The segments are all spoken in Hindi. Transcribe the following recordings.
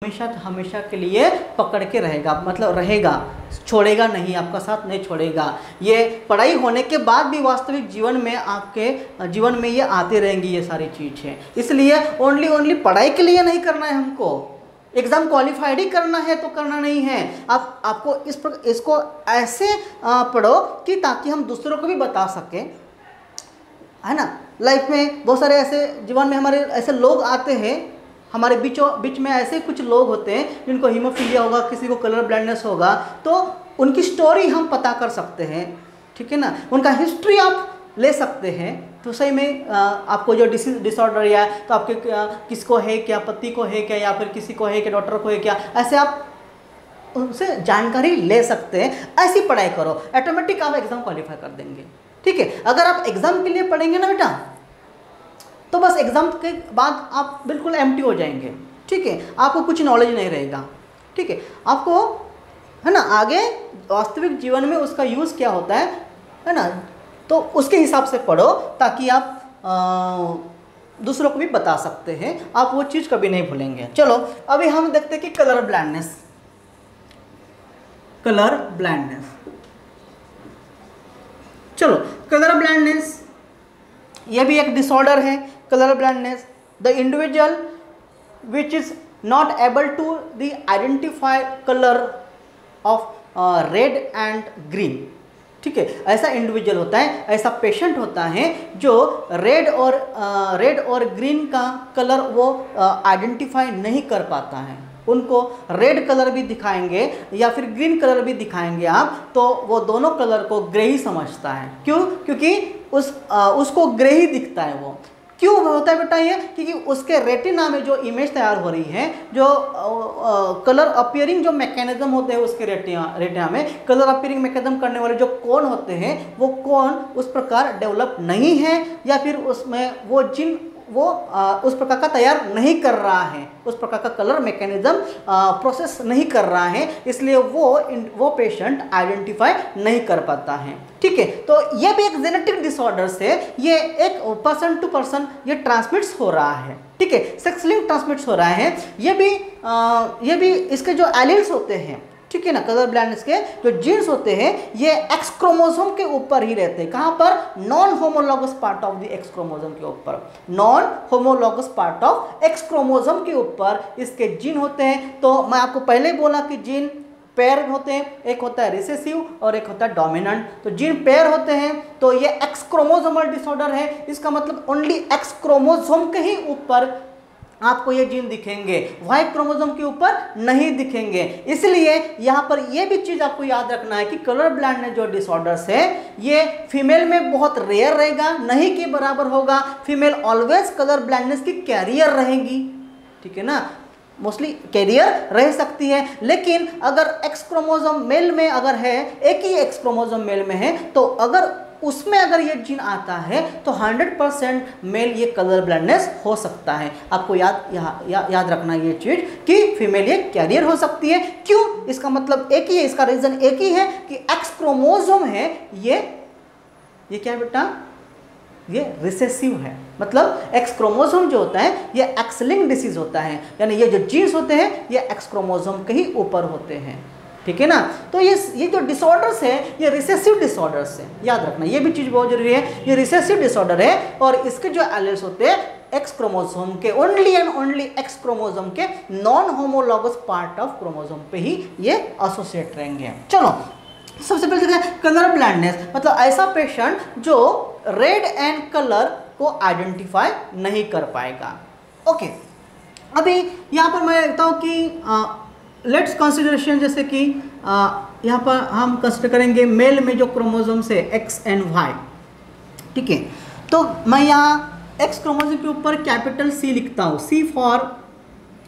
हमेशा हमेशा के लिए पकड़ के रहेगा, मतलब रहेगा, छोड़ेगा नहीं, आपका साथ नहीं छोड़ेगा। ये पढ़ाई होने के बाद भी वास्तविक जीवन में आपके जीवन में ये आते रहेंगी ये सारी चीज़ें। इसलिए ओनली पढ़ाई के लिए नहीं करना है, हमको एग्ज़ाम क्वालिफाइड ही करना है तो करना नहीं है। आपको इसको ऐसे पढ़ो कि ताकि हम दूसरों को भी बता सकें, है ना। लाइफ में बहुत सारे ऐसे जीवन में हमारे ऐसे लोग आते हैं, हमारे बीच में ऐसे कुछ लोग होते हैं जिनको हीमोफीलिया होगा, किसी को कलर ब्लाइंडनेस होगा, तो उनकी स्टोरी हम पता कर सकते हैं, ठीक है ना। उनका हिस्ट्री आप ले सकते हैं, तो सही में आपको जो डिसऑर्डर या तो आपके किसको है क्या, पति को है क्या, या फिर किसी को है क्या, डॉक्टर को है क्या, ऐसे आप उनसे जानकारी ले सकते हैं। ऐसी पढ़ाई करो, ऑटोमेटिक आप एग्ज़ाम क्वालिफाई कर देंगे, ठीक है। अगर आप एग्ज़ाम के लिए पढ़ेंगे ना बेटा, तो बस एग्ज़ाम के बाद आप बिल्कुल एम्प्टी हो जाएंगे, ठीक है। आपको कुछ नॉलेज नहीं रहेगा, ठीक है। आपको, है ना, आगे वास्तविक जीवन में उसका यूज़ क्या होता है ना, तो उसके हिसाब से पढ़ो ताकि आप दूसरों को भी बता सकते हैं, आप वो चीज़ कभी नहीं भूलेंगे। चलो अभी हम देखते हैं कि कलर ब्लाइंडनेस। चलो कलर ब्लाइंडनेस ये भी एक डिसऑर्डर है। Colour blindness, the individual which is not able to the identify colour of red and green, ठीक है। ऐसा इंडिविजुअल होता है, ऐसा पेशेंट होता है जो रेड और ग्रीन का कलर वो आइडेंटिफाई नहीं कर पाता है। उनको रेड कलर भी दिखाएंगे या फिर ग्रीन कलर भी दिखाएंगे आप, तो वो दोनों कलर को ग्रे ही समझता है। क्यों? क्योंकि उसको ग्रे ही दिखता है। वो क्यों होता है बेटा ये? क्योंकि उसके रेटिना में जो इमेज तैयार हो रही है, जो कलर अपीयरिंग जो मैकेनिज्म होते हैं उसके रेटिना में, कलर अपीयरिंग मैकेनिज्म करने वाले जो कोन होते हैं, वो कोन उस प्रकार डेवलप नहीं है, या फिर उसमें वो जिन वो उस प्रकार का तैयार नहीं कर रहा है, उस प्रकार का कलर मैकेनिज्म प्रोसेस नहीं कर रहा है, इसलिए वो पेशेंट आइडेंटिफाई नहीं कर पाता है, ठीक है। तो ये भी एक जेनेटिक डिसऑर्डर से, ये एक पर्सन टू पर्सन ये ट्रांसमिट्स हो रहा है, ठीक है, सेक्स लिंक ट्रांसमिट्स हो रहा है। ये भी इसके जो एलील्स होते हैं, ठीक है ना, कलर ब्लाइंडनेस के जो जीन्स होते हैं ये एक्स क्रोमोसोम के ऊपर ही रहते हैं। कहाँ पर? Non homologous part of the x chromosome के ऊपर, non homologous part of x chromosome के ऊपर इसके जीन होते हैं। तो मैं आपको पहले बोला कि जीन पेयर होते हैं, एक होता है रिसेसिव और एक होता है डोमिनेंट। तो जीन पेयर होते हैं, तो ये एक्स क्रोमोसोमल डिसऑर्डर है। इसका मतलब ओनली एक्स क्रोमोसोम के ही ऊपर आपको ये जीन दिखेंगे, वाई क्रोमोसोम के ऊपर नहीं दिखेंगे। इसलिए यहाँ पर ये भी चीज़ आपको याद रखना है कि कलर ब्लाइंडनेस जो डिसऑर्डर्स है ये फीमेल में बहुत रेयर रहेगा, नहीं के बराबर होगा। फीमेल ऑलवेज कलर ब्लाइंडनेस की कैरियर रहेगी, ठीक है ना, मोस्टली कैरियर रह सकती है। लेकिन अगर एक्स क्रोमोसोम मेल में अगर है, एक ही एक्स क्रोमोसोम मेल में है, तो अगर उसमें अगर ये जीन आता है तो 100% मेल ये कलर ब्लाइंडनेस हो सकता है। आपको याद रखना ये चीज़ कि फीमेल ये कैरियर हो सकती है। क्यों? इसका मतलब एक ही है, इसका रीज़न एक ही है कि एक्स क्रोमोसोम है ये क्या है बेटा? ये रिसेसिव है। मतलब एक्स क्रोमोसोम जो होता है ये एक्स लिंक डिसीज होता है, यानी ये जो जीन्स होते हैं ये एक्स क्रोमोसोम के ही ऊपर होते हैं, ठीक है ना। तो ये जो डिसऑर्डर्स है ये रिसेसिव डिसऑर्डर्स है, याद रखना ये भी चीज़ बहुत जरूरी है। ये रिसेसिव डिसऑर्डर है और इसके जो एलील्स होते हैं एक्स क्रोमोसोम के, only and only X chromosome के non homologous part of chromosome पे ही ये एसोसिएट रहेंगे। चलो सबसे पहले देखते हैं कलर ब्लाइंडनेस, मतलब ऐसा पेशेंट जो रेड एंड कलर को आइडेंटिफाई नहीं कर पाएगा। ओके, अभी यहाँ पर मैं देखता हूँ कि लेट्स कंसिडरेशन, जैसे कि यहाँ पर हम कंसिडर करेंगे मेल में जो क्रोमोसोम है एक्स एंड वाई, ठीक है। तो मैं यहाँ एक्स क्रोमोसोम के ऊपर कैपिटल सी लिखता हूँ, सी फॉर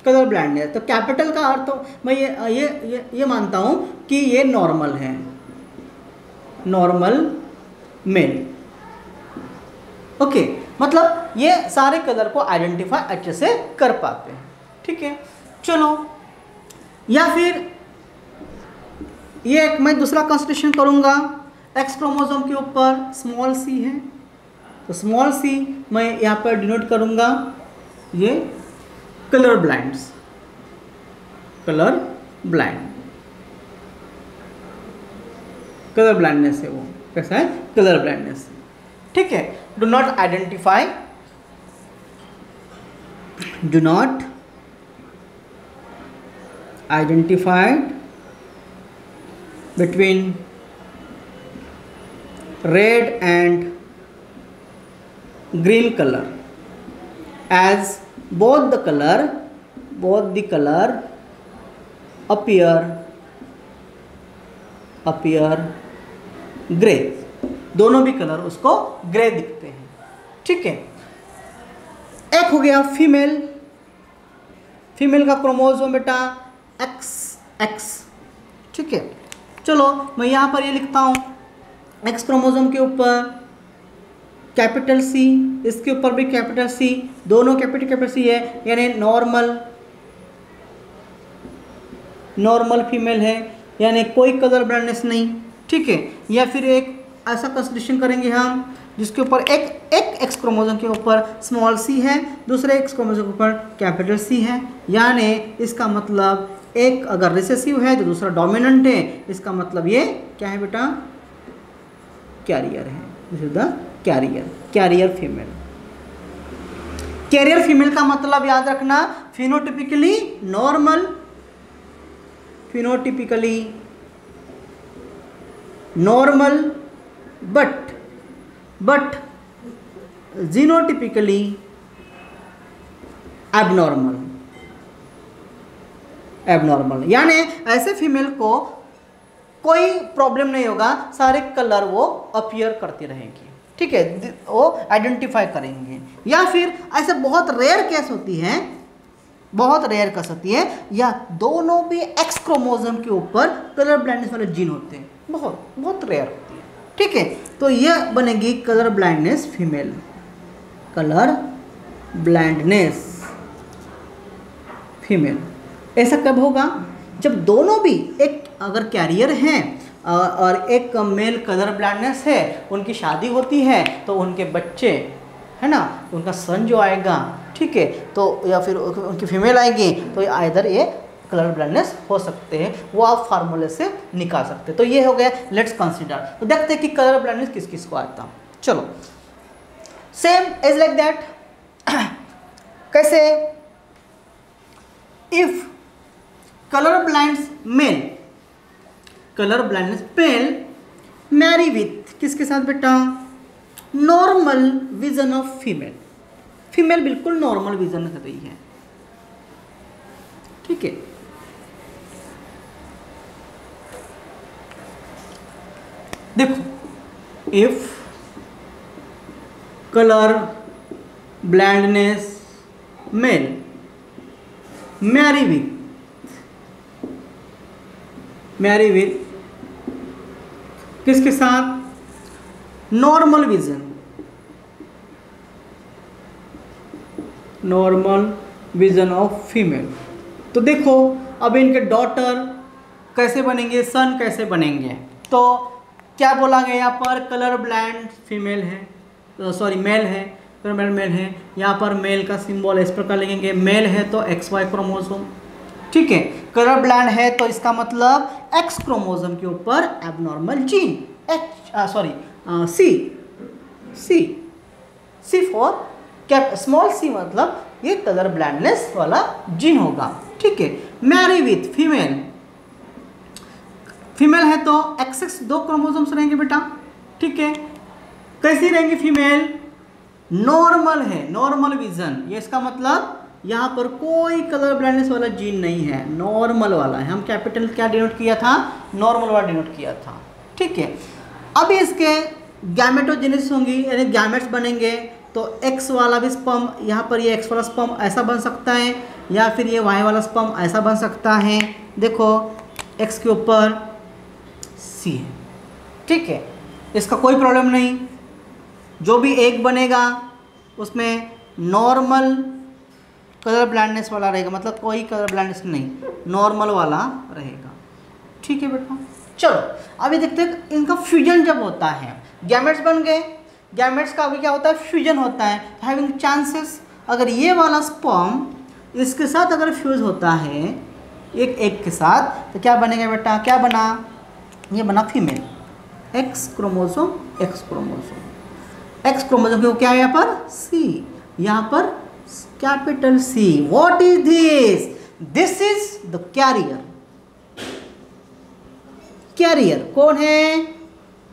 कलर ब्लाइंडनेस। तो कैपिटल का अर्थ तो मैं ये मानता हूँ कि ये नॉर्मल है, नॉर्मल मेल, ओके। मतलब ये सारे कलर को आइडेंटिफाई अच्छे से कर पाते हैं, ठीक है। चलो, या फिर ये मैं दूसरा कंसिडरेशन करूंगा, एक्स क्रोमोसोम के ऊपर स्मॉल सी है, तो स्मॉल सी मैं यहाँ पर डिनोट करूंगा ये colour blinds, colour blind, colour blindness है वो, कैसा है, कलर ब्लाइंडनेस। ठीक है, do not identify, do not identified between red and green color as both the color appear grey, दोनों भी कलर उसको ग्रे दिखते हैं। ठीक है, एक हो गया फीमेल, फीमेल का क्रोमोसोम बेटा XX। ठीक है, चलो मैं यहाँ पर ये लिखता हूँ, एक्स क्रोमोसोम के ऊपर कैपिटल C, इसके ऊपर भी कैपिटल C, दोनों कैपिटल C है, यानी नॉर्मल फीमेल है, यानी कोई कलर ब्लाइंडनेस नहीं। ठीक है, या फिर एक ऐसा कंसिडरेशन करेंगे हम जिसके ऊपर एक एक्स क्रोमोसोम के ऊपर स्मॉल c है, दूसरे एक्स क्रोमोसोम के ऊपर कैपिटल C है, यानी इसका मतलब एक अगर रिसेसिव है तो दूसरा डोमिनेंट है, इसका मतलब ये क्या है बेटा, कैरियर है, this is the carrier female. Carrier female का मतलब याद रखना, phenotypically normal but genotypically abnormal, यानी ऐसे फीमेल को कोई प्रॉब्लम नहीं होगा, सारे कलर वो अपीयर करती रहेंगी। ठीक है, वो आइडेंटिफाई करेंगे। या फिर ऐसे बहुत रेयर केस होती है, या दोनों भी एक्स क्रोमोसोम के ऊपर कलर ब्लाइंडनेस वाले जीन होते हैं, बहुत रेयर होती है। ठीक है, तो ये बनेगी colour blindness female, colour blindness female. ऐसा कब होगा, जब दोनों भी, एक अगर कैरियर हैं और एक मेल कलर ब्लाइंडनेस है, उनकी शादी होती है तो उनके बच्चे है ना, उनका सन जो आएगा, ठीक है, तो या फिर उनकी फीमेल आएगी, तो आइदर ये कलर ब्लाइंडनेस हो सकते हैं, वो आप फार्मूले से निकाल सकते हैं। तो ये हो गया, लेट्स कंसीडर। तो देखते हैं कि कलर ब्लाइंडनेस किस किस को आता है। चलो, सेम इज लाइक दैट। कैसे, if colour blindness male marry with किसके साथ बेटा, normal vision of female, female बिल्कुल नॉर्मल विजन कर रही है। ठीक है, देखो, if colour blindness male marry with किसके साथ, नॉर्मल विजन ऑफ फीमेल, तो देखो अब इनके डॉटर कैसे बनेंगे, सन कैसे बनेंगे। तो क्या बोला गया, यहाँ पर कलर ब्लाइंड फीमेल है, सॉरी मेल है, कलर मेल है, यहाँ पर मेल का सिंबल इस प्रकार लिखेंगे, मेल है तो XY क्रोमोसोम। ठीक है, कलर ब्लाइंड है तो इसका मतलब एक्स क्रोमोसोम के ऊपर abnormal gene, C for cap small c, मतलब ये कलर ब्लाइंडनेस वाला जीन होगा। ठीक है, मैरी विथ फीमेल है तो XX 2 क्रोमोसोम्स रहेंगे बेटा। ठीक है, कैसी रहेंगी फीमेल, नॉर्मल है, नॉर्मल विजन, ये इसका मतलब यहाँ पर कोई कलर ब्लाइंडनेस वाला जीन नहीं है, नॉर्मल वाला है। हम कैपिटल क्या डिनोट किया था, नॉर्मल वाला डिनोट किया था। ठीक है, अब इसके गैमेटोजेनेसिस होंगी, यानी गैमेट्स बनेंगे, तो X वाला भी स्पर्म, यहाँ पर ये X वाला स्पर्म ऐसा बन सकता है, या फिर ये Y वाला स्पर्म ऐसा बन सकता है। देखो X के ऊपर C है। ठीक है, इसका कोई प्रॉब्लम नहीं, जो भी एक बनेगा उसमें नॉर्मल कलर ब्लाइंडनेस वाला रहेगा, मतलब कोई कलर ब्लाइंडनेस नहीं, नॉर्मल वाला रहेगा। ठीक है बेटा, चलो अभी देखते हैं इनका फ्यूजन जब होता है, गैमेट्स बन गए, गैमेट्स का अभी क्या होता है, फ्यूजन होता है, हैविंग चांसेस, अगर ये वाला स्पर्म इसके साथ अगर फ्यूज होता है एक एग के साथ, तो क्या बनेगा बेटा, क्या बना, ये बना female, X chromosome, X chromosome, X chromosome को क्या है यहाँ पर सी, यहाँ पर capital C. What is this, this is the carrier. Carrier कौन है,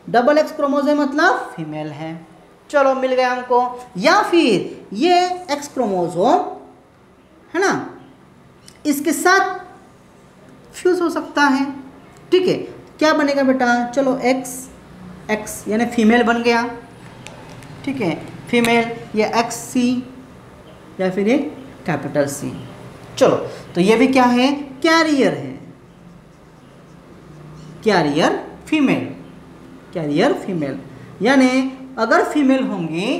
डबल एक्स क्रोमोसोम मतलब फीमेल है। चलो मिल गया हमको। या फिर ये एक्स क्रोमोसोम है ना, इसके साथ फ्यूज हो सकता है, ठीक है। क्या बनेगा बेटा, चलो एक्स एक्स यानी फीमेल बन गया, ठीक है, फीमेल, ये एक्स सी या फिर ये कैपिटल सी। चलो तो ये भी क्या है, कैरियर है, कैरियर फीमेल, कैरियर फीमेल। यानी अगर फीमेल होंगी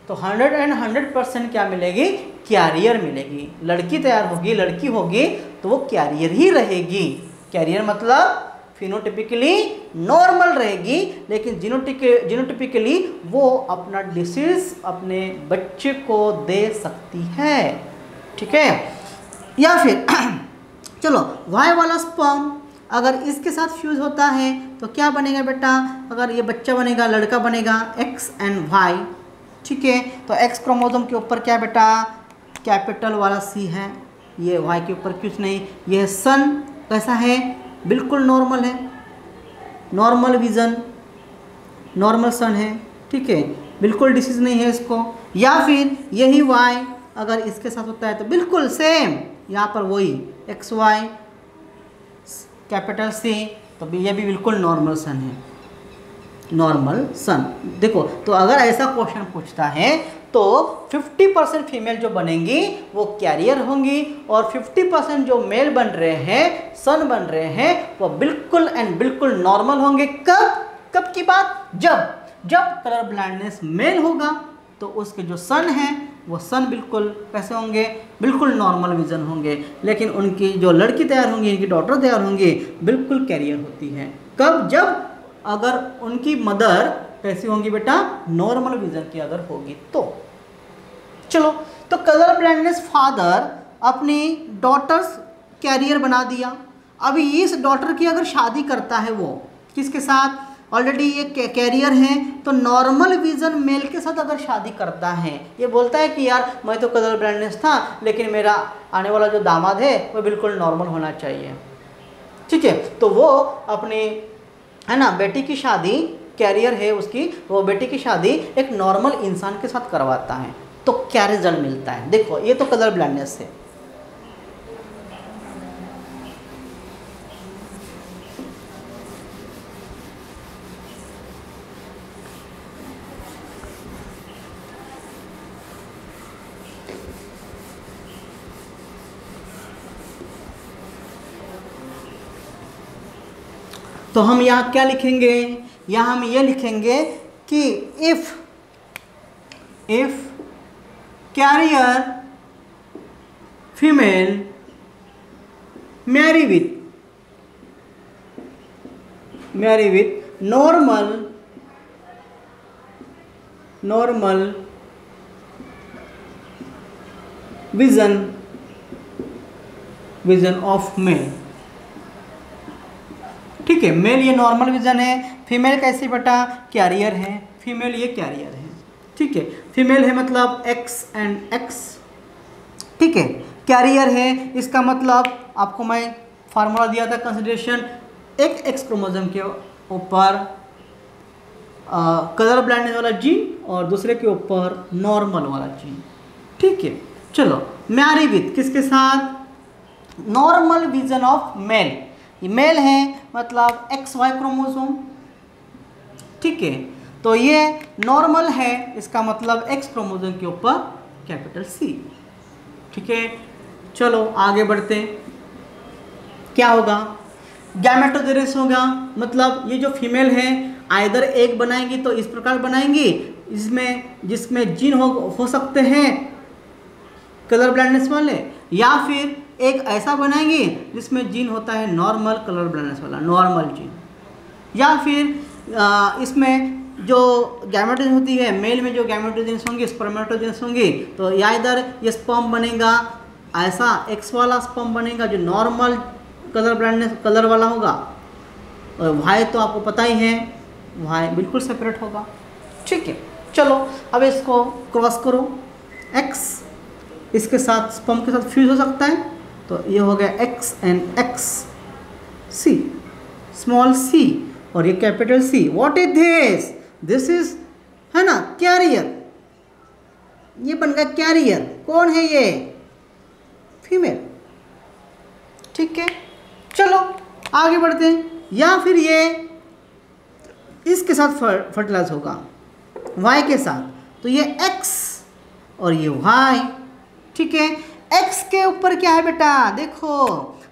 तो 100% क्या मिलेगी, कैरियर मिलेगी। लड़की तैयार होगी, लड़की होगी तो वो कैरियर ही रहेगी। कैरियर मतलब फिनोटिपिकली नॉर्मल रहेगी, लेकिन जीनोटिपिकली वो अपना डिसीज अपने बच्चे को दे सकती है, ठीक है। या फिर चलो वाई वाला स्पर्म अगर इसके साथ फ्यूज होता है तो क्या बनेगा बेटा, अगर ये बच्चा बनेगा, लड़का बनेगा, एक्स एंड वाई, ठीक है। तो एक्स क्रोमोसोम के ऊपर क्या बेटा, कैपिटल वाला सी है, ये वाई के ऊपर कुछ नहीं। ये सन कैसा है, बिल्कुल नॉर्मल है, नॉर्मल विजन, नॉर्मल सन है, ठीक है, बिल्कुल डिसीज नहीं है इसको। या फिर यही वाई अगर इसके साथ होता है तो बिल्कुल सेम, यहाँ पर वही एक्स वाई कैपिटल सी, तो ये भी बिल्कुल नॉर्मल सन है, नॉर्मल सन। देखो तो अगर ऐसा क्वेश्चन पूछता है तो 50% फीमेल जो बनेंगी वो कैरियर होंगी और 50% जो मेल बन रहे हैं, सन बन रहे हैं, वो बिल्कुल एंड बिल्कुल नॉर्मल होंगे। कब, कब की बात, जब कलर ब्लाइंडनेस मेल होगा तो उसके जो सन हैं वो सन बिल्कुल कैसे होंगे, बिल्कुल नॉर्मल विजन होंगे। लेकिन उनकी जो लड़की तैयार होंगी, इनकी डॉटर तैयार होंगी, बिल्कुल कैरियर होती है। कब, जब अगर उनकी मदर कैसी होंगी बेटा, नॉर्मल विजन की अगर होगी तो। चलो तो कलर ब्लाइंडनेस फादर अपनी डॉटर्स कैरियर बना दिया। अभी इस डॉटर की अगर शादी करता है वो किसके साथ, ऑलरेडी ये कैरियर है, तो नॉर्मल विजन मेल के साथ अगर शादी करता है, ये बोलता है कि यार मैं तो कलर ब्लाइंडनेस था लेकिन मेरा आने वाला जो दामाद है वो बिल्कुल नॉर्मल होना चाहिए, ठीक है। तो वो अपनी है ना बेटी की शादी, कैरियर है उसकी, वो बेटी की शादी एक नॉर्मल इंसान के साथ करवाता है, तो क्या रिजल्ट मिलता है। देखो ये तो कलर ब्लाइंडनेस है। तो हम यहाँ क्या लिखेंगे, यहाँ हम ये लिखेंगे कि if carrier female marry with normal vision of male, ठीक है। मेल ये नॉर्मल विजन है, फीमेल कैसी बेटा, कैरियर है, फीमेल ये कैरियर है, ठीक है। फीमेल है मतलब एक्स एंड एक्स, ठीक है। कैरियर है इसका मतलब आपको मैं फार्मूला दिया था कंसिडरेशन, एक एक्स क्रोमोसोम के ऊपर कलर ब्लाइंडनेस वाला जीन और दूसरे के ऊपर नॉर्मल वाला जीन, ठीक है। चलो मैरी विथ किसके साथ, नॉर्मल विजन ऑफ मेल, ये मेल है मतलब एक्स वाई क्रोमोसोम, ठीक है। तो ये नॉर्मल है, इसका मतलब एक्स क्रोमोसोम के ऊपर कैपिटल सी, ठीक है। चलो आगे बढ़ते, क्या होगा, गैमेटोजेनेसिस होगा, मतलब ये जो फीमेल है आइदर एक बनाएंगी तो इस प्रकार बनाएंगी, इसमें जिसमें जीन हो सकते हैं कलर ब्लाइंडनेस वाले, या फिर एक ऐसा बनाएंगे जिसमें जीन होता है नॉर्मल कलर ब्लाइंडनेस वाला, नॉर्मल जीन, या फिर इसमें जो गैमेटोजेनेसिस होती है, मेल में जो गैमेटोजेनेसिस होंगे, स्पर्मेटोजेनेसिस होंगे, तो या इधर ये स्पर्म बनेगा, ऐसा एक्स वाला स्पर्म बनेगा जो नॉर्मल कलर ब्लाइंडनेस कलर वाला होगा, और वाई तो आपको पता ही है, वाई बिल्कुल सेपरेट होगा। ठीक है, चलो अब इसको क्रॉस करो, x इसके साथ स्पर्म के साथ फ्यूज हो सकता है, तो ये हो गया x and x, c small c और ये capital C। What is this? This is, है ना, कैरियर। ये बन गया कैरियर। कौन है ये? फीमेल। ठीक है, चलो आगे बढ़ते हैं। या फिर ये इसके साथ फर्टिलाइज होगा, y के साथ, तो ये x और ये y। ठीक है, x के ऊपर क्या है बेटा? देखो,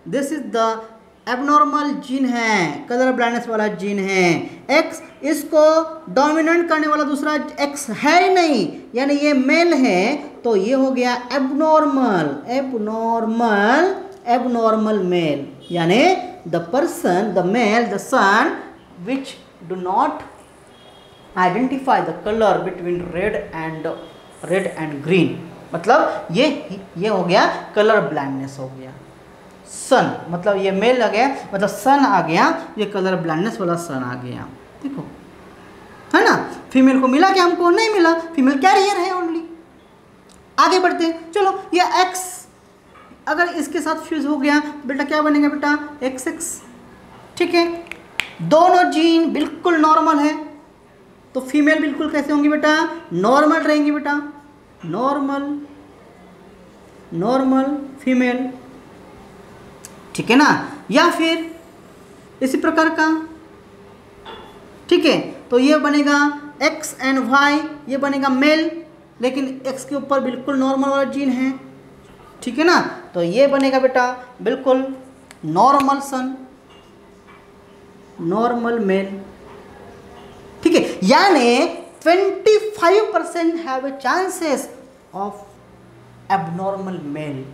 this is the abnormal gene है, कलर ब्लाइंडनेस वाला जीन है। x इसको डोमिनेंट करने वाला दूसरा x है ही नहीं, यानी ये मेल है, तो ये हो गया एबनॉर्मल, एबनॉर्मल, एबनॉर्मल मेल, यानी the person, the male, the son which do not identify the colour between red and green. मतलब ये हो गया कलर ब्लाइंडनेस हो गया। सन मतलब ये मेल आ गया, मतलब सन आ गया, ये कलर ब्लाइंडनेस वाला सन आ गया। देखो, है ना, फीमेल को मिला क्या? हमको नहीं मिला, फीमेल कैरियर है ओनली। आगे बढ़ते हैं, चलो ये एक्स अगर इसके साथ फ्यूज हो गया बेटा, क्या बनेगा बेटा? XX। ठीक है, दोनों जीन बिल्कुल नॉर्मल है, तो फीमेल बिल्कुल कैसे होंगी बेटा? नॉर्मल रहेंगी बेटा, नॉर्मल, नॉर्मल फीमेल। ठीक है ना, या फिर इसी प्रकार का। ठीक है, तो ये बनेगा x एंड y, ये बनेगा मेल, लेकिन x के ऊपर बिल्कुल नॉर्मल वाला जीन है। ठीक है ना, तो ये बनेगा बेटा बिल्कुल नॉर्मल सन, नॉर्मल मेल। ठीक है, यानी 25% have a chances of abnormal male,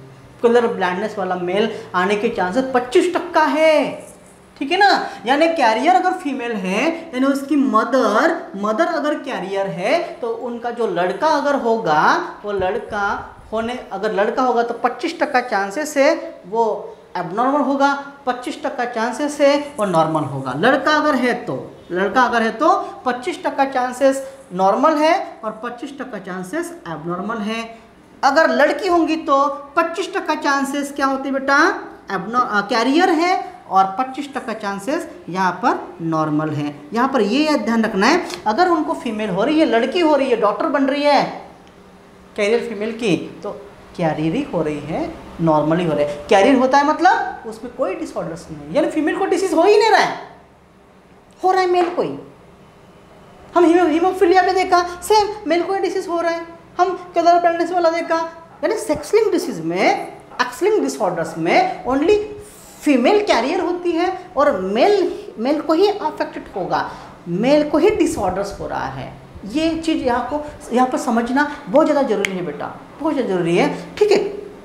colour blindness वाला मेल आने के चांसेस 25% है। ठीक है ना, यानी कैरियर अगर फीमेल है, यानी उसकी मदर अगर कैरियर है, तो उनका जो लड़का अगर होगा, वो अगर लड़का होगा तो 25% चांसेस है वो एबनॉर्मल होगा, 25% चांसेस है वो नॉर्मल होगा। लड़का अगर है तो 25% चांसेस नॉर्मल है और 25% चांसेस एबनॉर्मल है। अगर लड़की होंगी तो 25% चांसेस क्या होते बेटा? कैरियर है, और 25% चांसेस यहाँ पर नॉर्मल है। यहाँ पर ये ध्यान रखना है, अगर उनको फीमेल हो रही है, लड़की हो रही है, डॉटर बन रही है कैरियर फीमेल की, तो कैरियर ही हो रही है, नॉर्मली हो रही है। कैरियर होता है मतलब उसमें कोई डिसऑर्डर्स नहीं है, यानी फीमेल को डिसीज हो ही नहीं रहा है, हो रहा है मेल को ही। हम हीमोफीलिया में देखा, सेम मेल को ही डिसीज हो रहा है। हम कलर ब्लाइंडनेस वाला देखा, यानी सेक्स लिंक्ड डिसीज में, एक्स लिंक्ड डिसऑर्डर्स में ओनली फीमेल कैरियर होती है और मेल को ही अफेक्टेड होगा, मेल को ही डिसऑर्डर्स हो रहा है। ये चीज़ यहाँ पर समझना बहुत ज़्यादा जरूरी है बेटा, बहुत ज़्यादा जरूरी है। ठीक है,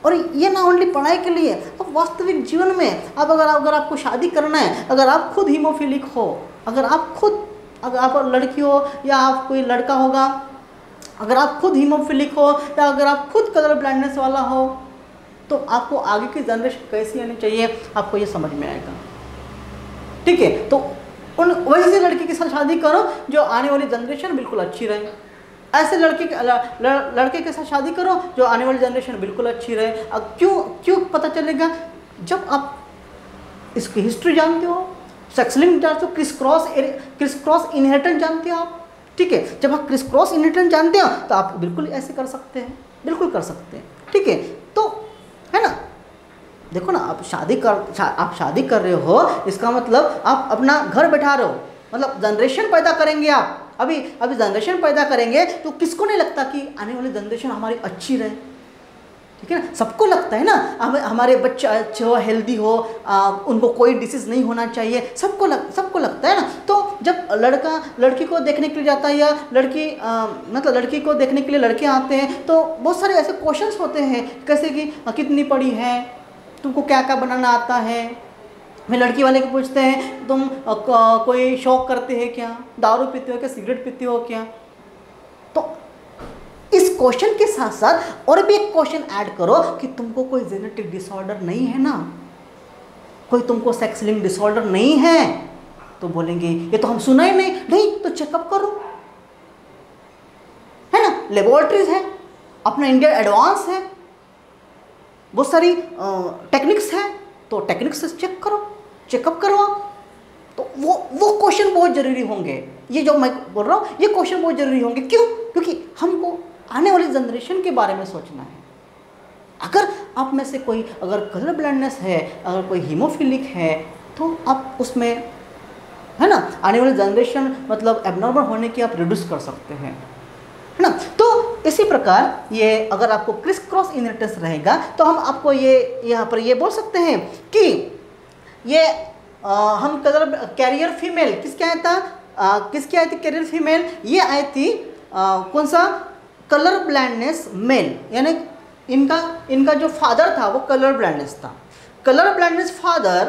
और ये ना ओनली पढ़ाई के लिए, अब वास्तविक जीवन में अब अगर आपको शादी करना है, अगर आप खुद हीमोफिलिक हो, अगर आप लड़की हो या आप कोई लड़का होगा, अगर आप खुद हीमोफिलिक हो या अगर आप खुद कलर ब्लाइंडनेस वाला हो, तो आपको आगे की जनरेशन कैसी आनी चाहिए आपको ये समझ में आएगा। ठीक है, तो वैसे से लड़की के साथ शादी करो जो आने वाली जनरेशन बिल्कुल अच्छी रहे, ऐसे लड़के के साथ शादी करो जो आने वाली जनरेशन बिल्कुल अच्छी रहे। अब क्यों पता चलेगा? जब आप इसकी हिस्ट्री जानते हो, सेक्स लिंक जानते हो, क्रिस क्रॉस इनहेरिटेंस जानते हो आप। ठीक है, जब आप क्रिस क्रॉस इनहेरिटेंस जानते हो तो आप बिल्कुल ऐसे कर सकते हैं, बिल्कुल कर सकते हैं। ठीक है, तो है ना, देखो ना, आप शादी कर रहे हो, इसका मतलब आप अपना घर बैठा रहे हो, मतलब जनरेशन पैदा करेंगे आप। अभी जनरेशन पैदा करेंगे तो किसको नहीं लगता कि आने वाली जनरेशन हमारी अच्छी रहे? ठीक है ना, सबको लगता है ना, हमारे बच्चे अच्छे हो, हेल्दी हो, उनको कोई डिसीज नहीं होना चाहिए, सबको लगता है ना। तो जब लड़का लड़की को देखने के लिए जाता है या लड़की को देखने के लिए लड़के आते हैं, तो बहुत सारे ऐसे क्वेश्चंस होते हैं, कैसे कि कितनी पढ़ी है, तुमको क्या क्या बनाना आता है। मैं लड़की वाले को पूछते हैं, तुम कोई शौक करते हैं क्या, दारू पीते हो क्या, सिगरेट पीते हो क्या। तो इस क्वेश्चन के साथ साथ और भी एक क्वेश्चन ऐड करो कि तुमको कोई जेनेटिक डिसऑर्डर नहीं है ना, कोई तुमको सेक्स लिंक डिसऑर्डर नहीं है तो बोलेंगे ये तो हम सुना ही नहीं तो चेकअप करो, है ना। लेबोरेटरीज है, अपना इंडिया एडवांस है, बहुत सारी टेक्निक्स है, तो टेक्निक्स से चेक करो, चेकअप करवाओ। तो वो क्वेश्चन बहुत जरूरी होंगे, ये जो मैं बोल रहा हूँ ये क्वेश्चन बहुत जरूरी होंगे। क्यों? क्योंकि हमको आने वाली जनरेशन के बारे में सोचना है। अगर आप में से कोई अगर कलर ब्लाइंडनेस है, अगर कोई हीमोफिलिक है, तो आप उसमें, है ना, आने वाली जनरेशन मतलब एबनॉर्मल होने की आप रिड्यूस कर सकते हैं, है ना। तो इसी प्रकार ये अगर आपको क्रिस क्रॉस इनहेरिटेंस रहेगा तो हम आपको ये यहाँ पर ये बोल सकते हैं कि ये हम कलर कैरियर फीमेल किसके आया था, किसकी आई थी कैरियर फीमेल, ये आई थी कौन सा, कलर ब्लाइंडनेस मेल, यानी इनका जो फादर था वो कलर ब्लाइंडनेस था। कलर ब्लाइंडनेस फादर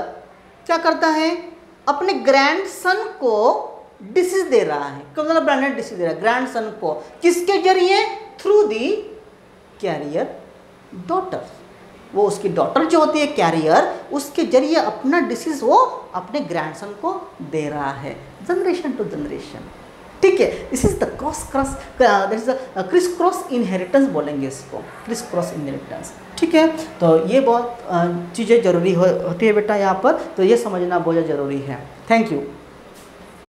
क्या करता है, अपने ग्रैंड सन को डिसीज दे रहा है, कलर ब्लाइंडनेस डिसीज दे रहा है ग्रैंड सन को, किसके जरिए, थ्रू दी कैरियर डॉटर। वो उसकी डॉटर जो होती है कैरियर, उसके जरिए अपना डिसीज वो अपने ग्रैंडसन को दे रहा है, जनरेशन टू जनरेशन। ठीक है, this is the criss cross inheritance बोलेंगे इसको, क्रिस क्रॉस इनहेरिटेंस। ठीक है, तो ये बहुत चीज़ें जरूरी होती है बेटा यहाँ पर, तो ये समझना बहुत ज़रूरी है। Thank you.